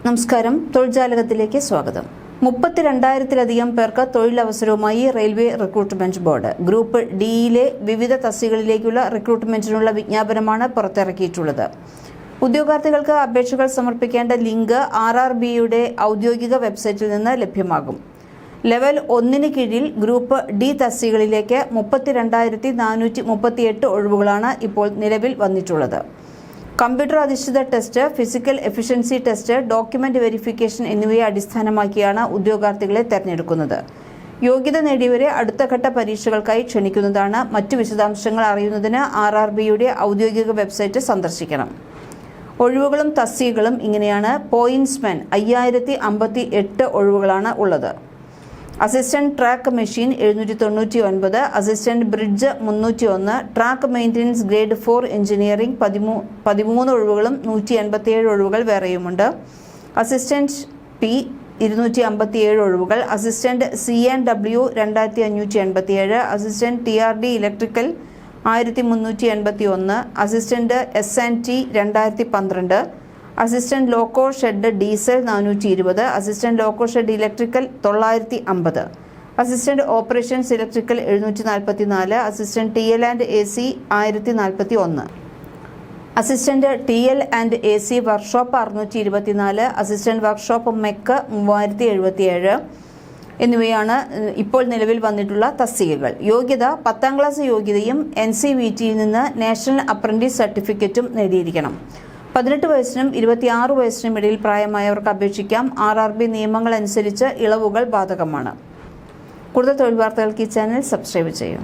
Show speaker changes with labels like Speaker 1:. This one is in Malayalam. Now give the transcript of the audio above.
Speaker 1: നമസ്കാരം. തൊഴിൽജാലകത്തിലേക്ക് സ്വാഗതം. 32,000-ലധികം പേർക്ക് തൊഴിലവസരവുമായി റെയിൽവേ റിക്രൂട്ട്മെന്റ് ബോർഡ്. ഗ്രൂപ്പ് ഡിയിലെ വിവിധ തസ്തികകളിലേക്കുള്ള റിക്രൂട്ട്മെന്റിനുള്ള വിജ്ഞാപനമാണ് പുറത്തിറക്കിയിട്ടുള്ളത്. ഉദ്യോഗാർത്ഥികൾക്ക് അപേക്ഷകൾ സമർപ്പിക്കേണ്ട ലിങ്ക് RRBയുടെ ഔദ്യോഗിക വെബ്സൈറ്റിൽ നിന്ന് ലഭ്യമാകും. ലെവൽ 1 കീഴിൽ ഗ്രൂപ്പ് ഡി തസ്തികകളിലേക്ക് 32,438 ഒഴിവുകളാണ് ഇപ്പോൾ നിലവിൽ വന്നിട്ടുള്ളത്. കമ്പ്യൂട്ടർ അധിഷ്ഠിത test, physical efficiency test, document verification എന്നിവയെ അടിസ്ഥാനമാക്കിയാണ് ഉദ്യോഗാർത്ഥികളെ തെരഞ്ഞെടുക്കുന്നത്. യോഗ്യത നേടിയവരെ അടുത്ത ഘട്ട പരീക്ഷകൾക്കായി ക്ഷണിക്കുന്നതാണ്. മറ്റു വിശദാംശങ്ങൾ അറിയുന്നതിന് RRBയുടെ ഔദ്യോഗിക വെബ്സൈറ്റ് സന്ദർശിക്കണം. ഒഴിവുകളും തസ്തികകളും ഇങ്ങനെയാണ്. പോയിന്റ്സ്മാൻ 5,058 ഒഴിവുകളാണ് ഉള്ളത്. Assistant track machine 799, assistant bridge 301, track maintenance grade 4 engineering 13 ഒഴിവുകളും 187 ഒഴിവുകൾ വേറെയുമുണ്ട്. അസിസ്റ്റന്റ് പി 257 ഒഴിവുകൾ, assistant C&W 2,587, assistant TRD electrical 1,381, assistant S&T 2,012, assistant loco shed diesel 420, assistant loco shed electrical 950, assistant operations electrical 744, assistant TL and AC 1,041, assistant TL and AC workshop 624, assistant workshop mech 3,077 എന്നിവയാണ് ഇപ്പോൾ നിലവിൽ വന്നിട്ടുള്ള തസ്തികകൾ. യോഗ്യത 10ാം ക്ലാസ് യോഗ്യതയും NCVTയിൽ നിന്ന് നാഷണൽ അപ്രന്റീസ് സർട്ടിഫിക്കറ്റും നേടിയിരിക്കണം. 18 വയസ്സിനും 26 വയസ്സിനും ഇടയിൽ പ്രായമായവർക്ക് അപേക്ഷിക്കാം. RRB നിയമങ്ങൾ അനുസരിച്ച് ഇളവുകൾ ബാധകമാണ്. കൂടുതൽ തൊഴിൽ വാർത്തകൾക്ക് ഈ ചാനൽ സബ്സ്ക്രൈബ് ചെയ്യും.